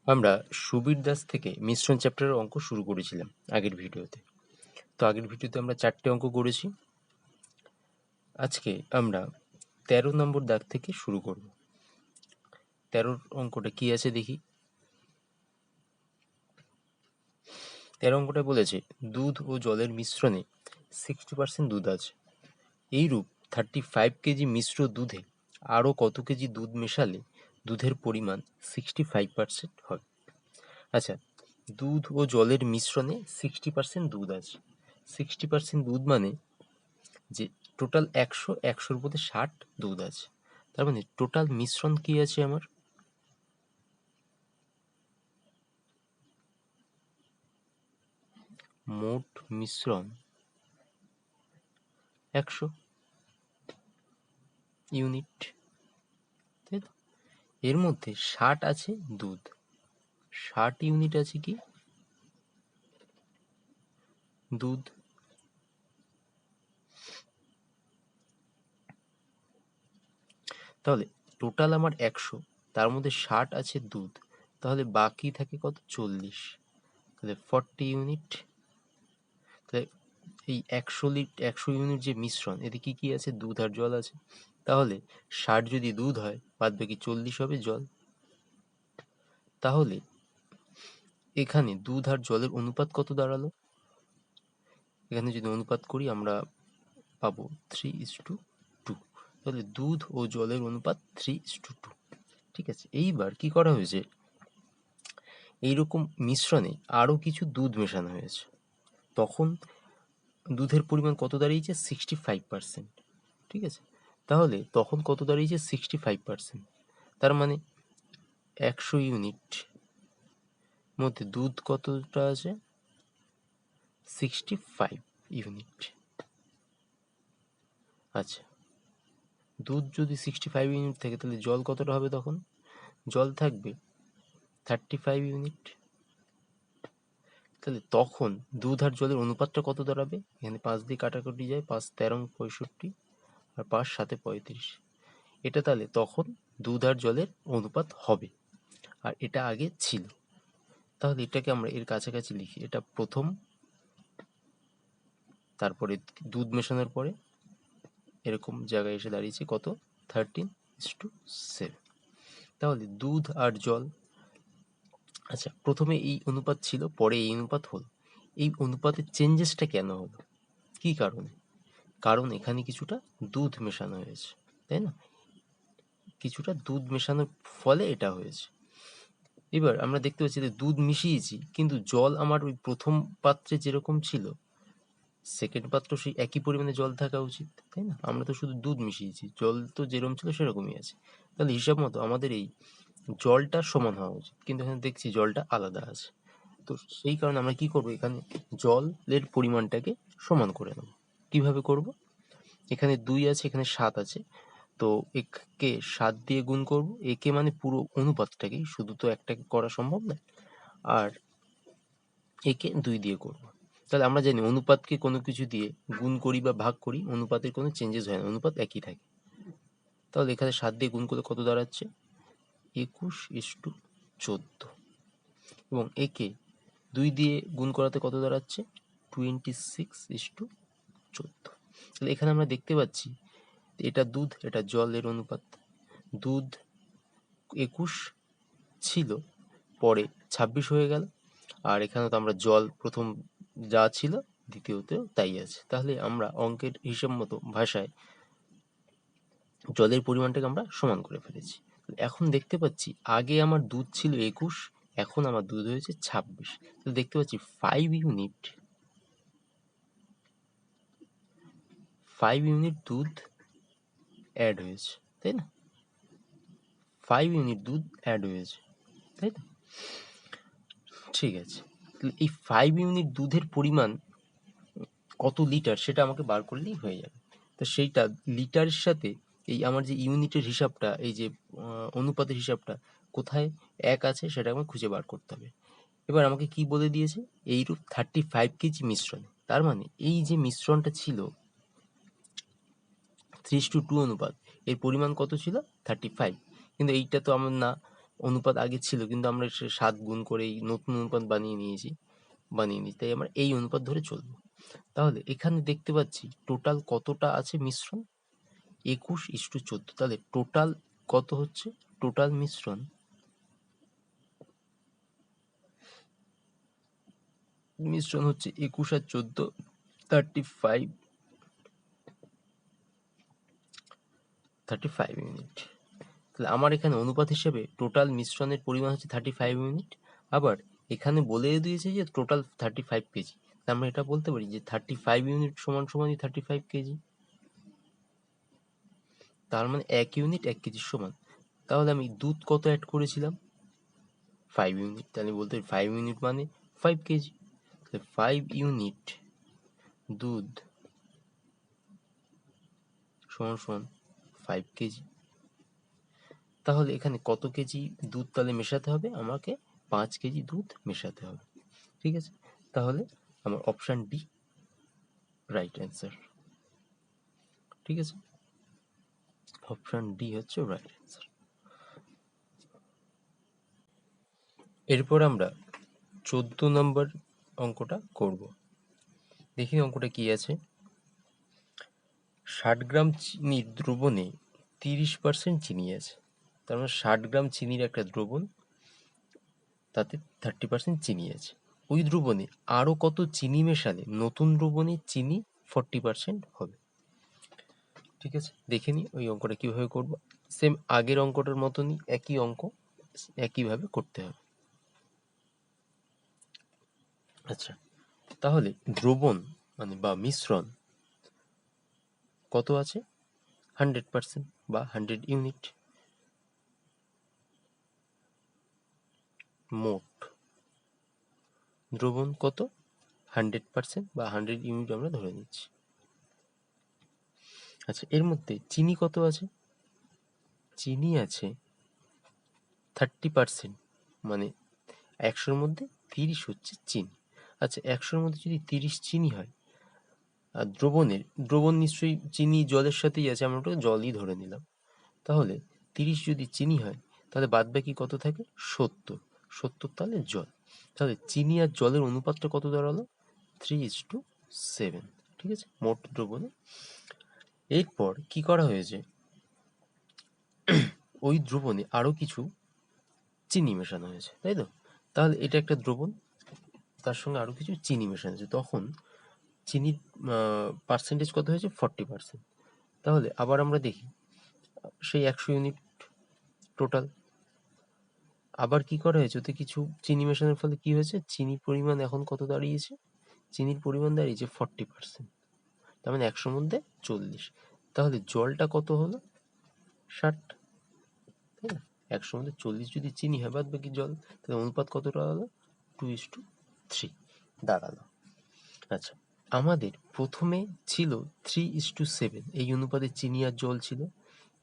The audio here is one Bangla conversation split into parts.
আমরা সুবীর দাস থেকে মিশ্রণ চ্যাপ্টারের অঙ্ক শুরু করেছিলাম আগের ভিডিওতে। তো আগের ভিডিওতে আমরা 4টে অঙ্ক করেছি। আজকে আমরা 13 নম্বর দাগ থেকে শুরু করব। 13 অঙ্কটা কি আছে দেখি। 13 অঙ্কটা বলেছে দুধ ও জলের মিশ্রণে 60% দুধ আছে। এইরূপ 35 কেজি মিশ্র দুধে আরও কত কেজি দুধ মেশালে দুধের পরিমাণ 65% হবে। আচ্ছা, দুধ ও জলের মিশ্রণে 60% দুধ আছে। 60% দুধ মানে যে টোটাল 100-100-র মধ্যে 60 দুধ আছে। তার মানে টোটাল মিশ্রণ কি আছে আমার? মোট মিশ্রণ 100 ইউনিট, তাই তো? এর মধ্যে 60 আছে দুধ, 60 ইউনিট আছে কি দুধ। তাহলে টোটাল আমার 100, তার মধ্যে 60 আছে দুধ, তাহলে বাকি থাকে কত? 40। তাহলে 40 ইউনিট। তাহলে এই 100 ইউনিট যে মিশ্রণ, এতে কি কি আছে? দুধ আর জল আছে। তাহলে 60 যদি দুধ হয়, বাদ বাকি 40 হবে জল। তাহলে এখানে দুধ আর জলের অনুপাত কত দাঁড়ালো? এখানে যদি অনুপাত করি আমরা পাবো 3:2। তাহলে দুধ ও জলের অনুপাত 3:2। ঠিক আছে, এইবার কি করা হয়েছে, এইরকম মিশ্রণে আরো কিছু দুধ মেশানো হয়েছে। তখন দুধের পরিমাণ কত দাঁড়িয়েছে? 65%। ঠিক আছে, তাহলে তখন কত দাঁড়িয়েছে? 65%। তার মানে 100 ইউনিট মধ্যে দুধ কতটা আছে? 65 ইউনিট। আচ্ছা, দুধ যদি 65 ইউনিট থাকে, তাহলে জল কতটা হবে তখন? জল থাকবে 35 ইউনিট। তাহলে তখন দুধ আর জলের অনুপাতটা কত দাঁড়াবে? এখানে 5 দিয়ে কাটাকুটি যায়, 5 13 65 আর 5 7 35। এটা তাহলে তখন দুধ আর জলের অনুপাত হবে, আর এটা আগে ছিল। তাহলে এটাকে আমরা এর কাছাকাছি লিখি। এটা প্রথম, তারপরে দুধ মেশানোর পরে এরকম জায়গায় এসে দাঁড়িয়েছে কত? 13:7। তাহলে দুধ আর জল, আচ্ছা প্রথমে এই অনুপাত ছিল, পরে এই অনুপাত হলো। এই অনুপাতের চেঞ্জেসটা কেন হলো? কি কারণে? কারণ এখানে কিছুটা দুধ মেশানো হয়েছে, তাই না? কিছুটা দুধ মেশানোর ফলে এটা হয়েছে। এবার আমরা দেখতে পাচ্ছি যে দুধ মিশিয়েছি, কিন্তু জল আমার ওই প্রথম পাত্রে যেরকম ছিল, সেকেন্ড পাত্র সেই একই পরিমাণে জল থাকা উচিত, তাই না? আমরা তো শুধু দুধ মিশিয়েছি, জল তো যেরকম ছিল সেরকমই আছে। তাহলে হিসাব মতো আমাদের এই জলটা সমান হওয়া উচিত, কিন্তু এখানে দেখছি জলটা আলাদা আছে। তো সেই কারণে আমরা কি করব, এখানে জলের পরিমাণটাকে সমান করে নেব। কিভাবে করব? এখানে 2 আছে, এখানে 7 আছে, তো একে 7 দিয়ে গুণ করব। একে মানে পুরো অনুপাতটাকেই, শুধু তো একটাকে করা সম্ভব নয়। আর একে 2 দিয়ে করব। তাহলে আমরা জানি অনুপাতকে কোনো কিছু দিয়ে গুণ করি বা ভাগ করি, অনুপাতের কোনো চেঞ্জেস হয় না, অনুপাত একই থাকে। তাহলে এখানে 7 দিয়ে গুণ করলে কত দাঁড়াচ্ছে? 21:14। এবং একে 2 দিয়ে গুণ করাতে কত দাঁড়াচ্ছে? 26:14। তাহলে এখানে আমরা দেখতে পাচ্ছি এটা দুধ, এটা জলের অনুপাত। দুধ 21 ছিল, পরে 26 হয়ে গেল। আর এখানে তো আমরা জল প্রথম যা ছিল দ্বিতীয়তেও তাই আছে। তাহলে আমরা অঙ্কের হিসাব মতো ভাষায় জলের পরিমাণটাকে আমরা সমান করে ফেলেছি। এখন দেখতে পাচ্ছি আগে আমার দুধ ছিল 21, এখন আমার দুধ হয়েছে 26। তাহলে দেখতে পাচ্ছি 5 ইউনিট দুধ অ্যাড হয়েছে, তাই না? 5 ইউনিট দুধ অ্যাড হয়েছে, তাই তো? ঠিক আছে, তাহলে এই 5 ইউনিট দুধের পরিমাণ কত লিটার সেটা আমাকে বার করলেই হয়ে যাবে। তো সেইটা লিটারের সাথে এই আমার যে ইউনিটের হিসাবটা, এই যে অনুপাতের হিসাবটা কোথায় এক আছে সেটা আমাকে খুঁজে বার করতে হবে। এবার আমাকে কি বলে দিয়েছে? এইরূপ 35 কেজি মিশ্রণে। তার মানে এই যে মিশ্রণটা ছিল 3:2 অনুপাত, এর পরিমাণ কত ছিল? 35। কিন্তু এইটা তো আমার না, অনুপাত আগে ছিল, কিন্তু আমরা 7 গুণ করে এই নতুন অনুপাত বানিয়ে নিয়েছি, তাই আমরা এই অনুপাত ধরে চলবো। তাহলে এখানে দেখতে পাচ্ছি টোটাল কতটা আছে মিশ্রণ, 21:14। তাহলে টোটাল কত হচ্ছে, টোটাল মিশ্রণ হচ্ছে 21 আর 14, 35 ইউনিট। তাহলে আমার এখানে অনুপাত হিসেবে টোটাল মিশ্রণের পরিমাণ হচ্ছে 35 ইউনিট। আবার এখানে বলে দিয়েছে যে টোটাল 35 কেজি। আমরা এটা বলতে পারি যে 35 ইউনিট সমান সমানই 35 কেজি। তার মানে 1 ইউনিট 1 কেজির সমান। তাহলে আমি দুধ কত অ্যাড করেছিলাম, 5 ইউনিট। তাহলে বলতে পারি 5 ইউনিট মানে 5 কেজি। তাহলে 5 ইউনিট দুধ সমান সমান 5 কেজি। তাহলে এখানে কত কেজি দুধ তাহলে মেশাতে হবে, আমাকে 5 কেজি দুধ মেশাতে হবে। ঠিক আছে, তাহলে আমার অপশান ডি রাইট অ্যান্সার। ঠিক আছে, অপশান ডি হচ্ছে রাইট অ্যান্সার। এরপর আমরা 14 নম্বর অঙ্কটা করব। দেখি অঙ্কটা কি আছে। 60 গ্রাম চিনির দ্রবণে 30% চিনি আছে। তার মানে 60 গ্রাম চিনির একটা দ্রবণ, তাতে 30% চিনি আছে। ওই দ্রবণে আরো কত চিনি মেশালে নতুন দ্রবণে চিনি 40% হবে। ঠিক আছে, দেখে নিই ওই অঙ্কটা কিভাবে করব। সেম আগের অঙ্কটার মতনই একই অঙ্ক, একইভাবে করতে হবে। আচ্ছা, তাহলে দ্রবণ মানে বা মিশ্রণ কত আছে, 100% বা 100 ইউনিট। মোট দ্রবণ কত, 100% বা 100 ইউনিট আমরা ধরে নিচ্ছি। আচ্ছা, এর মধ্যে চিনি কত আছে, চিনি আছে 30%, মানে 100-র মধ্যে 30 হচ্ছে চিনি। আচ্ছা, 100-র মধ্যে যদি 30 চিনি হয়, আর দ্রবণ নিশ্চয়ই চিনি জলের সাথেই আছে, আমরা ওটা জলই ধরে নিলাম। তাহলে 30 যদি চিনি হয়, তাহলে বাদ বাকি কত থাকে, 70 তাহলে জল। তাহলে চিনি আর জলের অনুপাতটা কত দাঁড়ালো, 3:7। ঠিক আছে, মোট দ্রবণে। এরপর কি করা হয়েছে, ওই দ্রবণে আরো কিছু চিনি মেশানো হয়েছে, তাই তো। তাহলে এটা একটা দ্রবণ, তার সঙ্গে আরো কিছু চিনি মেশানো হয়েছে, তখন চিনির পার্সেন্টেজ কত হয়েছে, 40%। তাহলে আবার আমরা দেখি সেই 100 ইউনিট টোটাল। আবার কি করা হয়েছে, ওতে কিছু চিনি মেশানোর ফলে কি হয়েছে, চিনির পরিমাণ এখন কত দাঁড়িয়েছে, চিনির পরিমাণ দাঁড়িয়েছে 40%। তার মানে 100-র মধ্যে 40। তাহলে জলটা কত হলো, 60, তাই না। 100-র মধ্যে 40 যদি চিনি হয়, বাদ বাকি জল, তাহলে অনুপাত কতটা হলো, 2:3 দাঁড়ালো। আচ্ছা, আমাদের প্রথমে ছিল 3:7, এই অনুপাতে চিনি আর জল ছিল,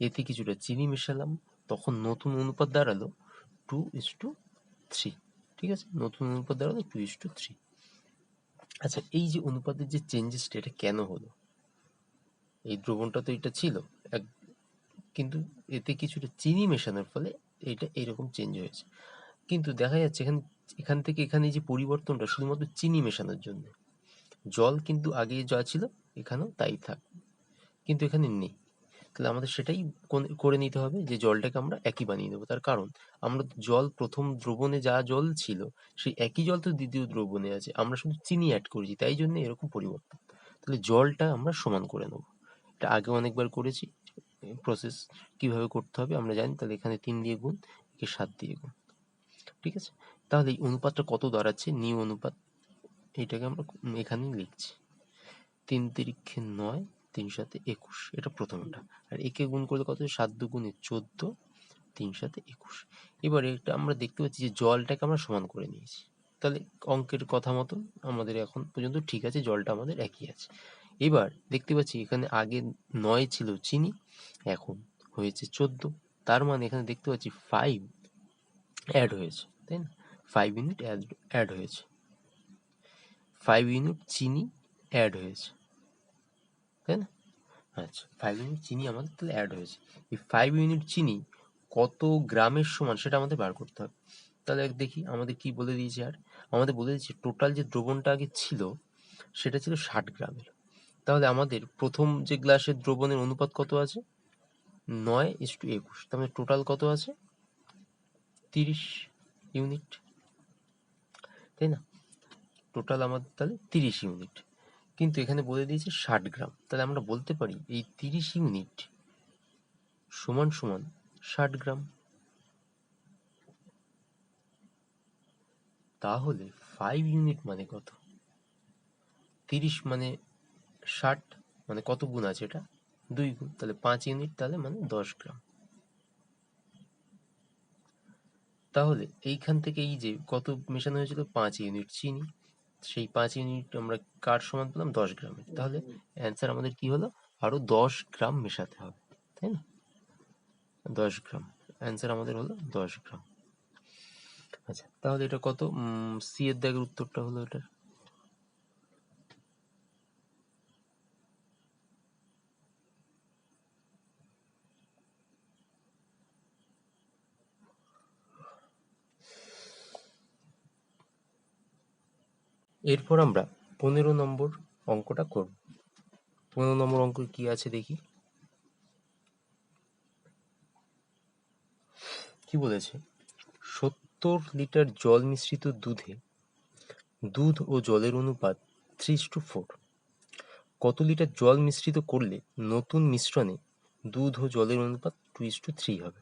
এতে কিছুটা চিনি মেশালাম, তখন নতুন অনুপাত দাঁড়ালো 2:3। ঠিক আছে, নতুন অনুপাত দাঁড়ালো 2:3। আচ্ছা, এই যে অনুপাতের যে চেঞ্জেসটা, এটা কেন হলো, এই দ্রবণটা তো এটা ছিল এক, কিন্তু এতে কিছুটা চিনি মেশানোর ফলে এটা এরকম চেঞ্জ হয়েছে। কিন্তু দেখা যাচ্ছে এখান থেকে এখানে যে পরিবর্তনটা শুধুমাত্র চিনি মেশানোর জন্য, জল কিন্তু আগে যা ছিল এখানেও তাই থাকবে, কিন্তু এখানে নেই। তাহলে আমাদের সেটাই করে নিতে হবে, যে জলটাকে আমরা একই বানিয়ে নেবো। তার কারণ আমরা জল প্রথম দ্রবণে যা জল ছিল, সেই একই জল তো দ্বিতীয় দ্রবণে আছে, আমরা শুধু চিনি অ্যাড করেছি, তাই জন্য এরকম পরিবর্তন। তাহলে জলটা আমরা সমান করে নেবো। এটা আগে অনেকবার করেছি, প্রসেস কিভাবে করতে হবে আমরা জানি। তাহলে এখানে 3 দিয়ে গুণ, একে 7 দিয়ে গুণ। ঠিক আছে, তাহলে এই অনুপাতটা কত দাঁড়াচ্ছে, নিউ অনুপাত, এটাকে আমরা এখানেই লিখছি। 3 তিরিক্ষে 9, 3 7 21, এটা প্রথমটা। আর একে গুণ করলে কত, 7 দুগুণে 14, 3 7 21। এবার এটা আমরা দেখতে পাচ্ছি যে জলটাকে আমরা সমান করে নিয়েছি। তাহলে অঙ্কের কথা মতন আমাদের এখন পর্যন্ত ঠিক আছে, জলটা আমাদের একই আছে। এবার দেখতে পাচ্ছি এখানে আগে 9 ছিল চিনি, এখন হয়েছে 14। তার মানে এখানে দেখতে পাচ্ছি 5 অ্যাড হয়েছে, তাই না, 5 ইউনিট অ্যাড হয়েছে, 5 ইউনিট চিনি অ্যাড হয়েছে, তাই না। আচ্ছা, 5 ইউনিট চিনি আমাদের তাহলে অ্যাড হয়েছে। এই 5 ইউনিট চিনি কত গ্রামের সমান সেটা আমাদের বার করতে হবে। তাহলে দেখি আমাদের কি বলে দিয়েছে, আর আমাদের বলে দিয়েছে টোটাল যে দ্রবণটা আগে ছিল সেটা ছিল 60 গ্রামের। তাহলে আমাদের প্রথম যে গ্লাসের দ্রবণের অনুপাত কত আছে, 9:21। তাহলে টোটাল কত আছে, 30 ইউনিট, তাই না? টোটাল আমাদের তাহলে 30 ইউনিট, কিন্তু এখানে বলে দিয়েছে 60 গ্রাম। তাহলে আমরা বলতে পারি এই 30 ইউনিট সমান সমান 60 গ্রাম। তাহলে 5 ইউনিট মানে কত, 30 মানে 60, মানে কত গুণ আছে এটা, 2 গুণ, তাহলে 5 ইউনিট, তাহলে মানে 10 গ্রাম। তাহলে এইখান থেকে এই যে কত মেশানো হয়েছিল, 5 ইউনিট চিনি, সেই 5 ইউনিট আমরা কার সমান পেলাম, 10 গ্রামের। তাহলে অ্যান্সার আমাদের কি হলো, আরো 10 গ্রাম মেশাতে হবে, তাই না? 10 গ্রাম, অ্যান্সার আমাদের হলো 10 গ্রাম। আচ্ছা, তাহলে এটা কত, সি এর দাগের উত্তরটা হলো এটা। এরপর আমরা 15 নম্বর অঙ্কটা করব। 15 নম্বর অঙ্ক কি আছে দেখি। কি বলেছে, 70 লিটার জল মিশ্রিত দুধে দুধ ও জলের অনুপাত 3:4। কত লিটার জল মিশ্রিত করলে নতুন মিশ্রণে দুধ ও জলের অনুপাত 2:3 হবে?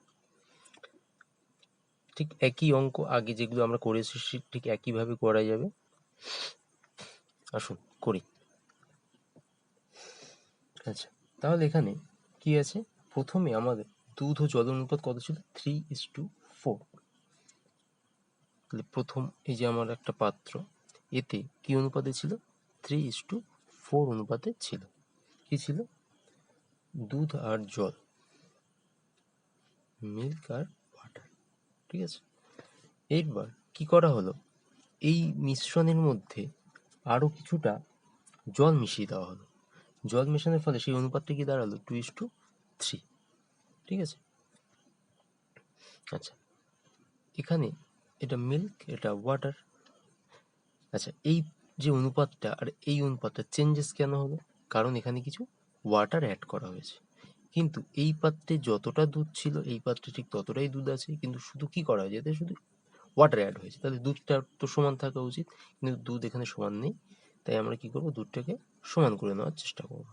ঠিক একই অঙ্ক আগে যেগুলো আমরা করে এসেছি ঠিক একইভাবে করা যাবে। আসুন করি। আচ্ছা, তাহলে এখানে কি আছে, প্রথমে আমাদের দুধ ও জলের অনুপাত কত ছিল, 3:4। তাহলে প্রথম এই যে আমার একটা পাত্র, এতে কি অনুপাতে ছিল, 3:4 অনুপাতে ছিল। কি ছিল, দুধ আর জল, মিল্ক আর ওয়াটার, ঠিক আছে। এরবার কি করা হলো, এই মিশ্রণের মধ্যে আরো কিছুটা জল মিশিয়ে দেওয়া হলো। জল মেশানোর ফলে সেই অনুপাতটা কি দাঁড়ালো, 2:3, ঠিক আছে। আচ্ছা, এখানে এটা মিল্ক, এটা ওয়াটার। আচ্ছা, এই যে অনুপাতটা আর এই অনুপাতটা চেঞ্জেস কেন হলো, কারণ এখানে কিছু ওয়াটার অ্যাড করা হয়েছে। কিন্তু এই পাত্রে যতটা দুধ ছিল এই পাত্রে ঠিক ততটাই দুধ আছে, কিন্তু শুধু কি করা হয়েছে, এতে শুধু ওয়াটার অ্যাড হয়েছে। তাহলে দুধটা তো সমান থাকা উচিত, কিন্তু দুধ এখানে সমান নেই। তাই আমরা কি করব, দুধটাকে সমান করে নেওয়ার চেষ্টা করব।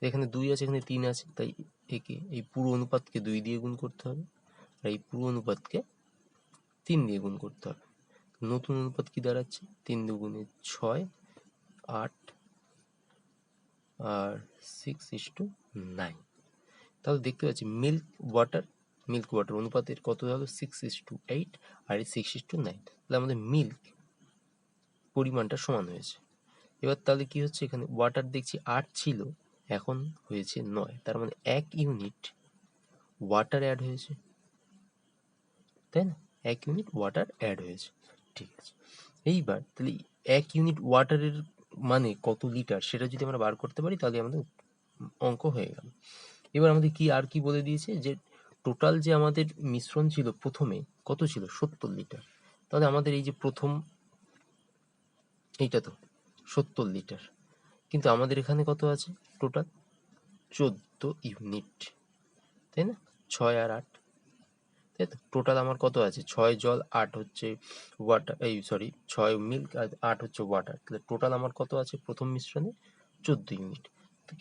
এখানে 2 আছে, এখানে 3 আছে, তাই একে এই পুরো অনুপাতকে 2 দিয়ে গুণ করতে হবে, আর এই পুরো অনুপাতকে 3 দিয়ে গুণ করতে হবে। নতুন অনুপাত কি দাঁড়াচ্ছে, 3 দুগুণে 6, 8 আর 6:9। তাহলে দেখতে পাচ্ছি মিল্ক ওয়াটার অনুপাতের কত হলো, 6:8, আর 6:9। তাহলে আমাদের মিল্ক পরিমাণটা সমান হয়েছে। এবার তাহলে কি হচ্ছে, এখানে ওয়াটার দেখছি 8 ছিল, এখন হয়েছে 9, তার মানে 1 ইউনিট ওয়াটার অ্যাড হয়েছে, তাই না? 1 ইউনিট ওয়াটার অ্যাড হয়েছে, ঠিক আছে। এইবার তাহলে 1 ইউনিট ওয়াটারের মানে কত লিটার সেটা যদি আমরা বার করতে পারি তাহলে আমাদের অঙ্ক হয়ে গেল। এবার আমাদের কি আর কি বলে দিয়েছে, যে টোটাল যে আমাদের মিশ্রণ ছিল প্রথমে কত ছিল, 70 লিটার। তাহলে আমাদের এই যে প্রথম এইটা তো 70 লিটার, কিন্তু আমাদের এখানে কত আছে টোটাল, 14 ইউনিট, তাই না? 6 আর 8, তাই তো। টোটাল আমার কত আছে, 6 জল, 8 হচ্ছে ওয়াটার, এই সরি 6 মিল্ক আর 8 হচ্ছে ওয়াটার। তাহলে টোটাল আমার কত আছে প্রথম মিশ্রণে, 14 ইউনিট।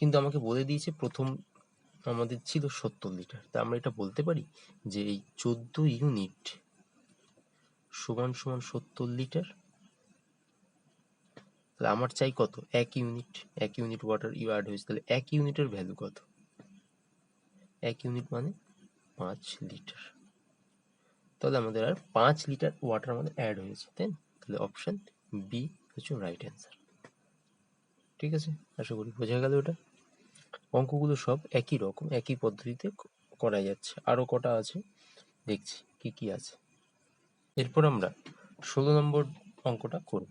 কিন্তু আমাকে বলে দিয়েছে প্রথম আমাদের ছিল 70 লিটার। তা আমরা এটা বলতে পারি যে এই 14 ইউনিট সমান সমান 70 লিটার। তাহলে আমার চাই কত, 1 ইউনিট, 1 ইউনিট ওয়াটার অ্যাড হয়েছে। তাহলে 1 ইউনিটের ভ্যালু কত, 1 ইউনিট মানে 5 লিটার। তাহলে আমাদের আর 5 লিটার ওয়াটার আমাদের অ্যাড হয়েছে, তাই না? তাহলে অপশন বি হচ্ছে রাইট অ্যান্সার, ঠিক আছে। আশা করি বোঝা গেল এটা। অঙ্কগুলো সব একই রকম, একই পদ্ধতিতে করা যাচ্ছে। আরো কটা আছে দেখছি কি কি আছে। এরপর আমরা 16 নম্বর অঙ্কটা করব।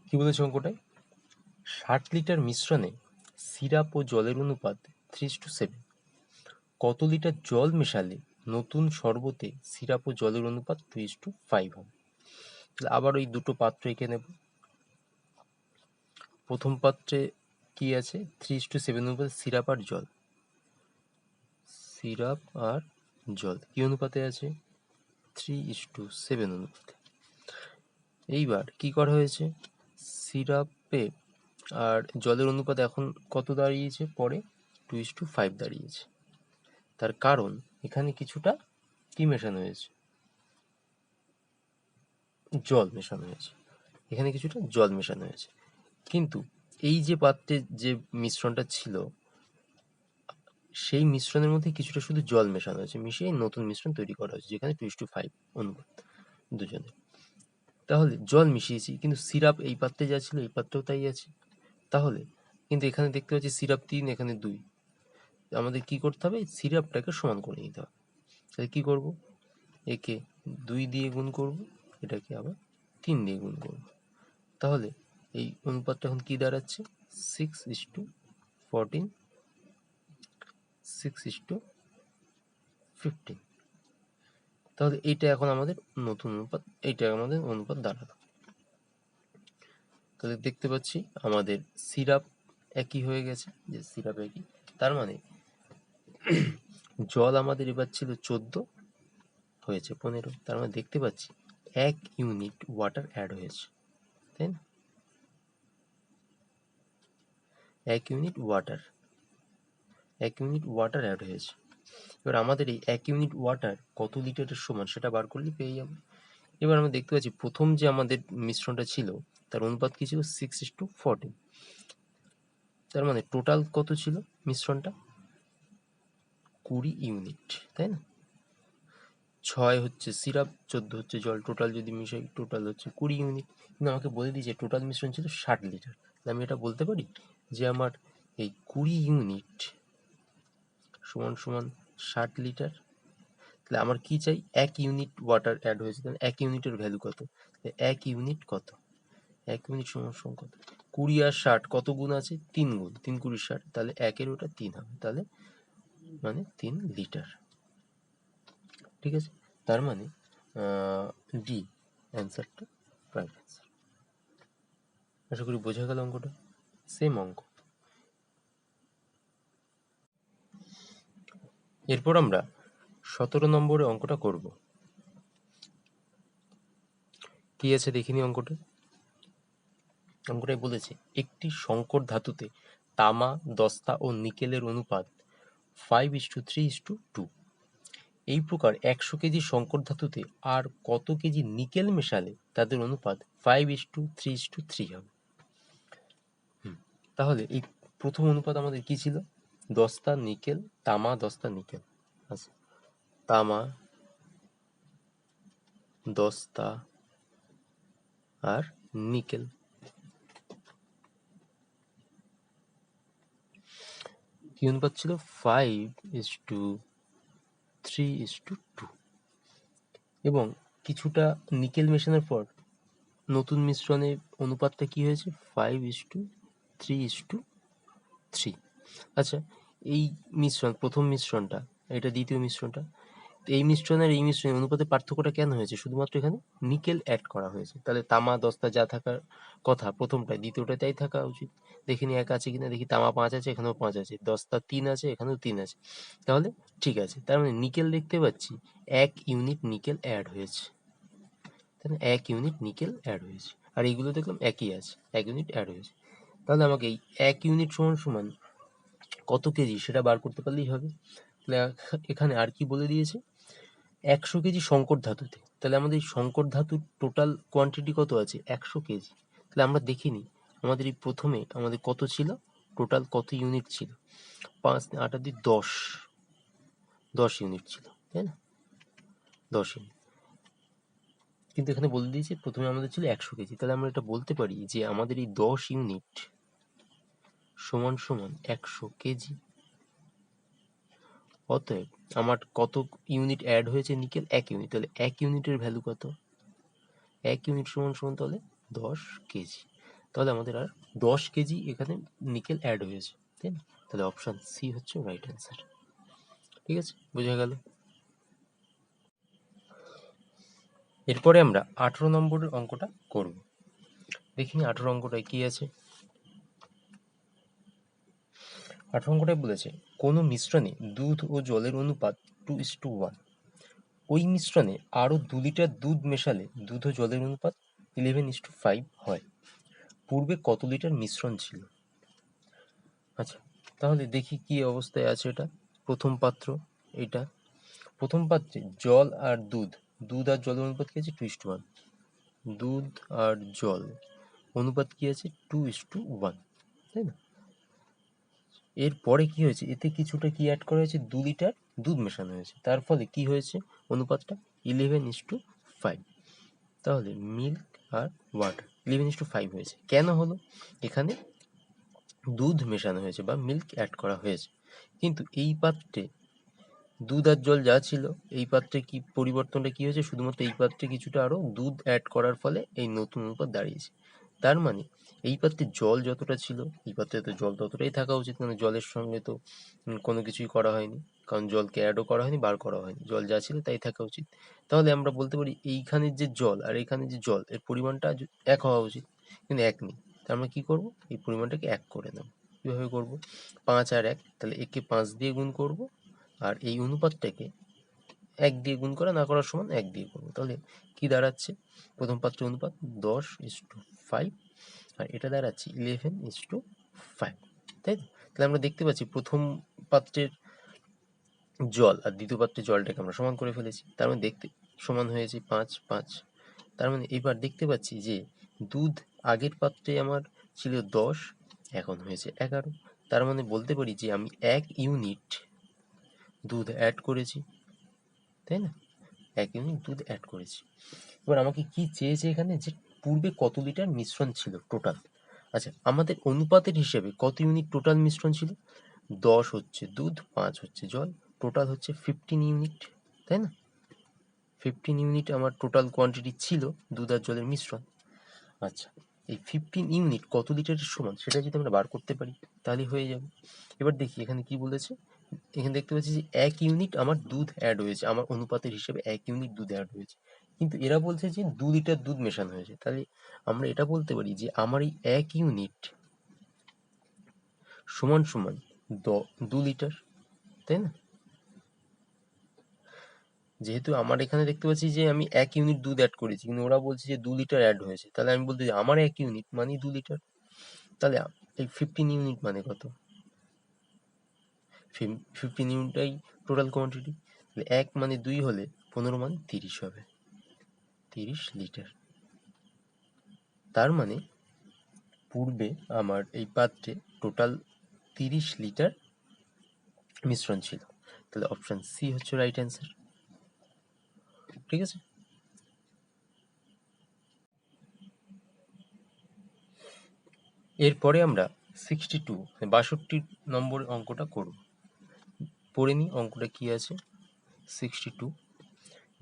কি বলেছে অঙ্কটায়, 60 লিটার মিশ্রণে সিরাপ ও জলের অনুপাত 3:7। কত লিটার জল মেশালে নতুন শরবতে সিরাপ ও জলের অনুপাত 2:5 হবে? তাহলে আবার ওই দুটো পাত্র এঁকে নেব। প্রথম পাত্রে কি আছে? 3:7 অনুপাতে সিরাপ আর জল। সিরাপ আর জল কি অনুপাতে আছে? 3:7 অনুপাতে। এইবার কি করা হয়েছে? সিরাপে আর জলের অনুপাত এখন কত দাঁড়িয়েছে? পরে 2:5 দাঁড়িয়েছে। তার কারণ এখানে কিছুটা কি মেশানো হয়েছে? জল মেশানো হয়েছে। এখানে কিছুটা জল মেশানো হয়েছে। কিন্তু এই যে পাত্রে যে মিশ্রণটা ছিল, সেই মিশ্রণের মধ্যে কিছুটা শুধু জল মেশানো হয়েছে, মিশিয়ে নতুন মিশ্রণ তৈরি করা হয়েছে, যেখানে 2:5 অনুপাত দুজনে। তাহলে জল মিশিয়েছি, কিন্তু সিরাপ এই পাত্রে যা ছিল এই পাত্রেও তাই আছে। তাহলে কিন্তু এখানে দেখতে পাচ্ছি সিরাপ 3, এখানে 2। আমাদের কি করতে হবে? সিরাপটাকে সমান করে নিতে হবে। তাহলে কি করব? একে 2 দিয়ে গুণ করব, এটাকে আবার 3 দিয়ে গুণ করব। তাহলে এই অনুপাতটা এখন কি দাঁড়াচ্ছে? 6:14, 6:15। তাহলে এইটা এখন আমাদের নতুন অনুপাত, এইটা আমাদের অনুপাত দাঁড়ালো। তাহলে দেখতে পাচ্ছি আমাদের সিরাপ একই হয়ে গেছে, যে সিরাপ একই। তার মানে জল আমাদের এবার ছিল 14, হয়েছে 15। তার মানে দেখতে পাচ্ছি 1 ইউনিট ওয়াটার অ্যাড হয়েছে, তাই না? 1 ইউনিট ওয়াটার অ্যাড হয়েছে। এবার আমাদের এই 1 ইউনিট ওয়াটার কত লিটারের সমান সেটা বার করলে পেয়ে যাবো। এবার আমরা দেখতে পাচ্ছি প্রথম যে আমাদের মিশ্রণটা ছিল তার অনুপাত কি ছিল? 6:14। তার মানে টোটাল কত ছিল মিশ্রণটা? 20 ইউনিট, তাই না? 6 হচ্ছে সিরাপ, 14 হচ্ছে জল, টোটাল যদি মিশাই টোটাল হচ্ছে 20 ইউনিট। কিন্তু আমাকে বলে দিয়েছে টোটাল মিশ্রণ ছিল 60 লিটার। তাহলে আমি এটা বলতে পারি যে আমার এই 20 ইউনিট সমান সমান 60 লিটার। তাহলে আমার কি চাই? 1 ইউনিট ওয়াটার অ্যাড হয়েছে, তাহলে 1 ইউনিটের ভ্যালু কত? 1 ইউনিট কত? 1 ইউনিট সমান সমান কত? 20 আর 60 কত গুণ আছে? 3 গুণ। 3 20 60, তাহলে 1 এর ওটা 3 হবে, তাহলে মানে 3 লিটার। ঠিক আছে? তার মানে ডি অ্যান্সারটা রাইট অ্যান্সার। আশা করি বোঝা গেল অঙ্কটা। সেম অঙ্ক। এরপর আমরা 17 নম্বরের অঙ্কটা করব। কি আছে দেখিনি অঙ্কটা। অঙ্কটাই বলেছে একটি সংকর ধাতুতে তামা, দস্তা ও নিকেলের অনুপাত 5:3:2। এই প্রকার 100 কেজি সংকর ধাতুতে আর কত কেজি নিকেল মেশালে তাদের অনুপাত 5:3:3 হবে? তাহলে এই প্রথম অনুপাত আমাদের কি ছিল? দস্তা, নিকেল, তামা, দস্তা, নিকেল। আচ্ছা, তামা, দস্তা আর নিকেল। কি অনুপাত ছিল? 5:3:2। এবং কিছুটা নিকেল মেশানোর পর নতুন মিশ্রণের অনুপাতটা কি হয়েছে? 5:3:3। আচ্ছা, এই মিশ্রণ, প্রথম মিশ্রণটা, এটা দ্বিতীয় মিশ্রণটা, এই মিশ্রণের এই মিশ্রণের অনুপাতের পার্থক্যটা কেন হয়েছে? শুধুমাত্র এখানে নিকেল অ্যাড করা হয়েছে। তাহলে তামা, দস্তা যা থাকার কথা প্রথমটায়, দ্বিতীয়টায় তাই থাকা উচিত। দেখিনি এক আছে কিনা, দেখি তামা 5 আছে, এখানেও 5 আছে, দস্তা 3 আছে, এখানেও 3 আছে, তাহলে ঠিক আছে। তার মানে নিকেল দেখতে পাচ্ছি 1 ইউনিট নিকেল অ্যাড হয়েছে, তাহলে 1 ইউনিট নিকেল অ্যাড হয়েছে। আর এইগুলো দেখলাম একই আছে, 1 ইউনিট অ্যাড হয়েছে। তাহলে আমাকে এই 1 ইউনিট সমান সমান কত কেজি সেটা বার করতে পারলেই হবে। তাহলে এখানে আর কি বলে দিয়েছে? 100 কেজি সংকর ধাতুতে। তাহলে আমাদের এই সংকর ধাতুর টোটাল কোয়ান্টিটি কত আছে? 100 কেজি। তাহলে আমরা দেখিনি আমাদের এই প্রথমে আমাদের কত ছিল, টোটাল কত ইউনিট ছিল? 5 8 আর 2 10, 10 ইউনিট ছিল, তাই না? 10 ইউনিট। কিন্তু এখানে বলে দিয়েছে প্রথমে আমাদের ছিল 100 কেজি। তাহলে আমরা এটা বলতে পারি যে আমাদের এই 10 ইউনিট সমান সমান 100 কেজি। অতএব আমার কত ইউনিট অ্যাড হয়েছে নিকেল? 1 ইউনিট। তাহলে 1 ইউনিটের ভ্যালু কত? 1 ইউনিট সমান সমান তাহলে 10 কেজি। তাহলে আমাদের আর 10 কেজি এখানে নিকেল অ্যাড হয়েছে, তাই না? তাহলে অপশন সি হচ্ছে রাইট অ্যান্সার। ঠিক আছে, বোঝা গেল। এরপরে আমরা 18 নম্বরের অঙ্কটা করব। দেখিনি 18 অঙ্কটায় কি আছে। 18 অঙ্কটায় বলেছে কোনো মিশ্রণে দুধ ও জলের অনুপাত 2:1, ওই মিশ্রণে আরো 2 লিটার দুধ মেশালে দুধ ও জলের অনুপাত 11:5 হয়। পূর্বে কত লিটার মিশ্রণ ছিল? আচ্ছা, তাহলে দেখি কি অবস্থায় আছে এটা। প্রথম পাত্র এটা, প্রথম পাত্রে জল আর দুধ, দুধ আর জলের অনুপাত কি আছে? 2:1। দুধ আর জল অনুপাত কি আছে? 2:1, তাই না? এরপরে কি হয়েছে, এতে কিছুটা কি অ্যাড করা হয়েছে? 2 লিটার দুধ মেশানো হয়েছে, তার ফলে কি হয়েছে অনুপাতটা? 11:5। তাহলে মিল্ক আর ওয়াটার 11:5 হয়েছে। কেন হলো? এখানে দুধ মেশানো হয়েছে বা মিল্ক অ্যাড করা হয়েছে, কিন্তু এই পাত্রে দুধ আর জল যা ছিল, এই পাত্রে কি পরিবর্তনটা কি হয়েছে? শুধুমাত্র এই পাত্রে কিছুটা আরো দুধ অ্যাড করার ফলে এই নতুন অনুপাত দাঁড়িয়েছে। তার মানে এই পাত্রে জল যতটা ছিল, এই পাত্রে তো জল ততটাই থাকা উচিত, মানে জলের সঙ্গে তো কোনো কিছুই করা হয়নি, কারণ জলকে অ্যাডও করা হয়নি, বার করা হয়নি, জল যা ছিল তাই থাকা উচিত। তাহলে আমরা বলতে পারি এইখানের যে জল আর এখানে যে জল, এর পরিমাণটা এক হওয়া উচিত, কিন্তু এক নেই। তার আমরা কি করব? এই পরিমাণটাকে এক করে নেব। কিভাবে করব? 5 আর 1, তাহলে একে 5 দিয়ে গুণ করব, আর এই অনুপাতটাকে 1 দিয়ে গুণ করা না করার সমান 1 দিয়ে করব। তাহলে কি দাঁড়াচ্ছে? প্রথম পাত্রের অনুপাত 10:5, আর এটা দাঁড়াচ্ছে 11:5, তাই তো? তাহলে আমরা দেখতে পাচ্ছি প্রথম পাত্রের জল আর দ্বিতীয় পাত্রের জলটাকে আমরা সমান করে ফেলেছি, তার মানে দেখতে সমান হয়েছে 5:5। তার মানে এবার দেখতে পাচ্ছি যে দুধ আগের পাত্রে আমার ছিল 10, এখন হয়েছে 11। তার মানে বলতে পারি যে আমি 1 ইউনিট দুধ অ্যাড করেছি, তাই না? 1 ইউনিট দুধ অ্যাড করেছি। এবার আমাকে কি চেয়েছে এখানে? যে পূর্বে কত লিটার মিশ্রণ ছিল টোটাল। আচ্ছা, আমাদের অনুপাতের হিসেবে কত ইউনিট টোটাল মিশ্রণ ছিল? 10 হচ্ছে দুধ, 5 হচ্ছে জল, টোটাল হচ্ছে 15 ইউনিট, তাই না? 15 ইউনিট আমার টোটাল কোয়ান্টিটি ছিল দুধ আর জলের মিশ্রণ। আচ্ছা, এই 15 ইউনিট কত লিটারের সমান সেটা যদি আমরা বার করতে পারি তাহলে হয়ে যাবে। এবার দেখি এখানে কি বলেছে। এখানে দেখতে পাচ্ছি যে 1 ইউনিট আমার দুধ অ্যাড হয়েছে, আমার অনুপাতের হিসেবে 1 ইউনিট দুধ অ্যাড হয়েছে, কিন্তু এরা বলছে যে 2 লিটার দুধ মেশানো হয়েছে। তাহলে আমরা এটা বলতে পারি যে আমার এই 1 ইউনিট সমান সমান 2 লিটার, তাই না? যেহেতু আমার এখানে দেখতে পাচ্ছি যে আমি 1 ইউনিট দুধ অ্যাড করেছি, কিন্তু ওরা বলছে যে 2 লিটার অ্যাড হয়েছে, তাহলে আমি বলতে চাই আমার 1 ইউনিট মানেই 2 লিটার। তাহলে এই 15 ইউনিট মানে কত? 15 ইউনিটটাই টোটাল কোয়ান্টিটি। তাহলে 1 মানে 2 হলে 15 মানে 30 হবে, 30 লিটার। তার মানে পূর্বে আমার এই পাত্রে টোটাল 30 লিটার মিশ্রণ ছিল। তাহলে অপশন সি হচ্ছে রাইট অ্যান্সার। ঠিক আছে, এরপরে আমরা 62 নম্বর অঙ্কটা করব। পড়ে নিই অঙ্কটা কি আছে। 62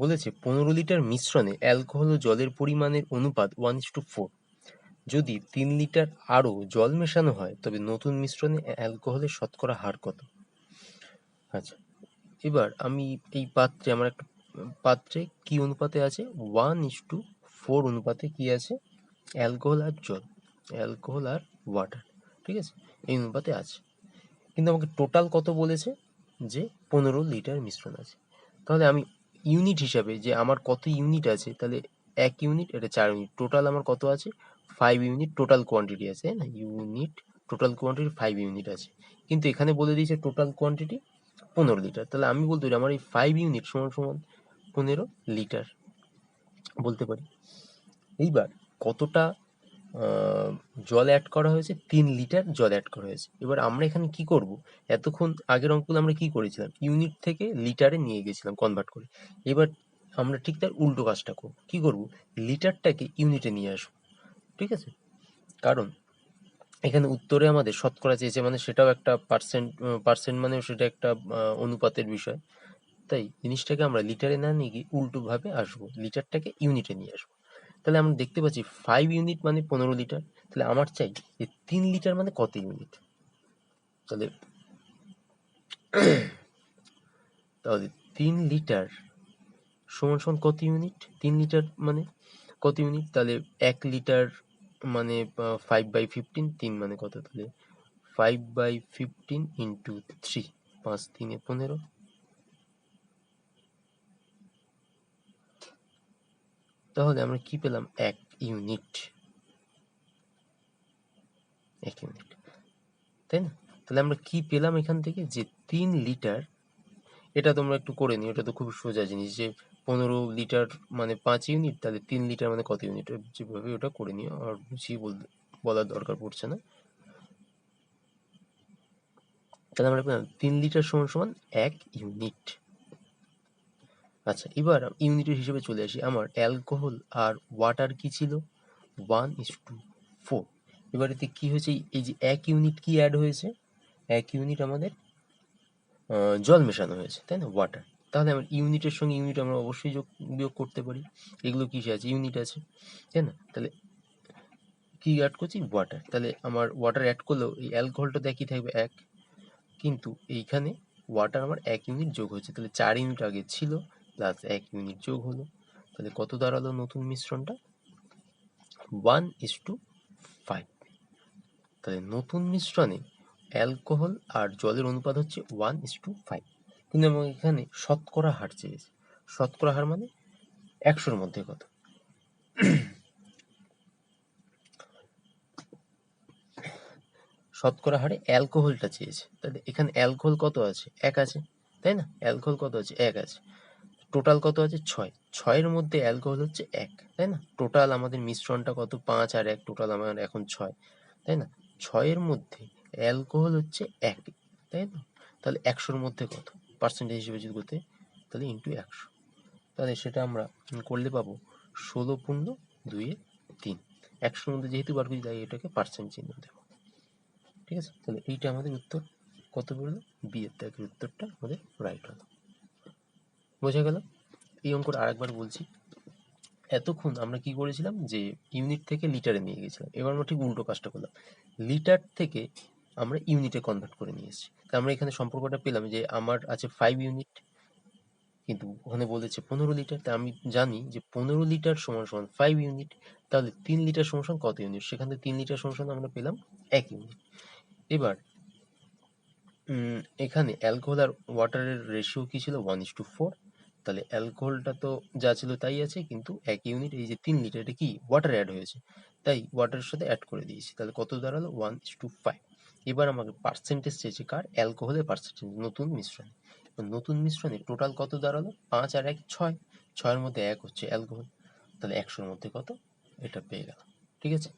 বলেছে 15 লিটার মিশ্রণে অ্যালকোহল ও জলের পরিমাণের অনুপাত 1:4। যদি 3 লিটার আরও জল মেশানো হয় তবে নতুন মিশ্রণে অ্যালকোহলের শতকরা হার কত? আচ্ছা, এবার আমি এই পাত্রে, আমার একটা পাত্রে কি অনুপাতে আছে? 1:4 অনুপাতে কি আছে? অ্যালকোহল আর জল, অ্যালকোহল আর ওয়াটার, ঠিক আছে, এই অনুপাতে আছে। কিন্তু আমাকে টোটাল কত বলেছে? যে 15 লিটার মিশ্রণ আছে। তাহলে আমি ইউনিট হিসাবে যে আমার কত ইউনিট আছে, তাহলে 1 ইউনিট, এটা 4 ইউনিট, টোটাল আমার কত আছে? 5 ইউনিট টোটাল কোয়ান্টিটি আছে, তাই না? ইউনিট টোটাল কোয়ান্টিটি 5 ইউনিট আছে, কিন্তু এখানে বলে দিয়েছে টোটাল কোয়ান্টিটি 15 লিটার। তাহলে আমি বলতে পারি আমার এই 5 ইউনিট সমান সমান 15 লিটার বলতে পারি। এইবার কতটা জল অ্যাড করা হয়েছে? 3 লিটার জল অ্যাড করা হয়েছে। এবার আমরা এখানে কি করব? এতক্ষণ আগের অঙ্কগুলো আমরা কি করেছিলাম? ইউনিট থেকে লিটারে নিয়ে গেছিলাম কনভার্ট করে। এবার আমরা ঠিক তার উল্টো কাজটা করব। কি করব? লিটারটাকে ইউনিটে নিয়ে আসবো, ঠিক আছে? কারণ এখানে উত্তরে আমাদের শতকরা চেয়েছে, মানে সেটাও একটা পার্সেন্ট, পার্সেন্ট মানেও সেটা একটা অনুপাতের বিষয়। তাই জিনিসটাকে আমরা লিটারে না নিয়ে গিয়ে উল্টোভাবে আসবো, লিটারটাকে ইউনিটে নিয়ে আসবো। তাহলে আমরা দেখতে পাচ্ছি 5 ইউনিট মানে 15 লিটার। তাহলে আমার চাই যে 3 লিটার মানে কত ইউনিট। তাহলে তাহলে 3 লিটার সমান সমান কত ইউনিট? 3 লিটার মানে কত ইউনিট? তাহলে 1 লিটার মানে 5/15, 3 মানে কত? তাহলে 5/15 ইন্টু 3, 5 3 15। তাহলে আমরা কি পেলাম? 1 ইউনিট, 1 ইউনিট, তাই না? তাহলে আমরা কি পেলাম এখান থেকে? যে 3 লিটার, এটা তোমরা একটু করে নিও, এটা তো খুব সোজা জিনিস, যে 15 লিটার মানে 5 ইউনিট, তাহলে 3 লিটার মানে কত ইউনিট? যেভাবে ওটা করে নিও, আর বুঝিয়ে বলার দরকার পড়ছে না। তাহলে আমরা পেলাম 3 লিটার সমান সমান 1 ইউনিট। আচ্ছা, এবার ইউনিটের হিসেবে চলে আসি। আমার অ্যালকোহল আর ওয়াটার কি ছিল? 1:4। এবার এতে কি হয়েছে? এই যে 1 ইউনিট কি অ্যাড হয়েছে? 1 ইউনিট আমাদের জল মেশানো হয়েছে, তাই না? ওয়াটার। তাহলে আমার ইউনিটের সঙ্গে ইউনিট আমরা অবশ্যই বিয়োগ করতে পারি। এগুলো কিসে আছে? ইউনিট আছে, তাই না? তাহলে কি অ্যাড করছি? ওয়াটার। তাহলে আমার ওয়াটার অ্যাড করলেও এই অ্যালকোহলটা একই থাকবে 1, কিন্তু এইখানে ওয়াটার আমার 1 ইউনিট যোগ হয়েছে। তাহলে 4 ইউনিট আগে ছিল, প্লাস 1 ইউনিট যোগ হলো। তাহলে কত দাঁড়ালো নতুন মিশ্রণটা? 1:5। তাহলে নতুন মিশ্রণে অ্যালকোহল আর জলের অনুপাত হচ্ছে 1:5। কিন্তু আমার এখানে শতকরা হার চেয়েছে। শতকরা হার মানে 100-র মধ্যে কত? শতকরা হারে অ্যালকোহলটা চেয়েছে। তাহলে এখানে অ্যালকোহল কত আছে? 1 আছে, তাই না? অ্যালকোহল কত আছে? 1 আছে। টোটাল কত আছে? 6। 6-এর মধ্যে অ্যালকোহল হচ্ছে 1, তাই না? টোটাল আমাদের মিশ্রণটা কত? 5 আর 1, টোটাল আমার এখন 6, তাই না? 6-এর মধ্যে অ্যালকোহল হচ্ছে 1, তাই না? তাহলে 100-র মধ্যে কত? পার্সেন্টেজ হিসেবে যদি করতে, তাহলে ইন্টু 100। তাহলে সেটা আমরা করলে পাবো 16.2-3। 100-র মধ্যে যেহেতু বার করছি, তাই এটাকে পার্সেন্ট চিহ্ন দেবো। ঠিক আছে? তাহলে এইটা আমাদের উত্তর। কত বেরোলো? বি এর দাগের উত্তরটা আমাদের রাইট হলো। বোঝা গেল? এই অঙ্কটা আরেকবার বলছি। এতক্ষণ আমরা কি করেছিলাম? যে ইউনিট থেকে লিটারে নিয়ে গেছিলাম। এবার আমরা ঠিক উল্টো কাজটা করলাম। লিটার থেকে আমরা ইউনিটে কনভার্ট করে নিয়ে এসেছি। তা আমরা এখানে সম্পর্কটা পেলাম যে আমার আছে 5 ইউনিট, কিন্তু ওখানে বলেছে 15 লিটার। তা আমি জানি যে 15 লিটার সমান সমান 5 ইউনিট। তাহলে 3 লিটার সমান সমান কত ইউনিট? সেখান থেকে 3 লিটার সমান সমান আমরা পেলাম 1 ইউনিট। এবার এখানে অ্যালকোহল আর ওয়াটারের রেশিও কি ছিল? 1:4। তাহলে অ্যালকোহলটা তো যা ছিল তাই আছে, কিন্তু 1 ইউনিট, এই যে 3 লিটার, এটা কি ওয়াটার অ্যাড হয়েছে, তাই ওয়াটারের সাথে অ্যাড করে দিয়েছি। তাহলে কত দাঁড়ালো? 1:5। এবার আমাকে পার্সেন্টেজ চেয়েছে কার? অ্যালকোহলের পার্সেন্টেজ নতুন মিশ্রণে। নতুন মিশ্রণে টোটাল কত দাঁড়ালো? 5 আর 1 6। 6-এর মধ্যে 1 হচ্ছে অ্যালকোহল। তাহলে 100-র মধ্যে কত? এটা পেয়ে গেলাম। ঠিক আছে?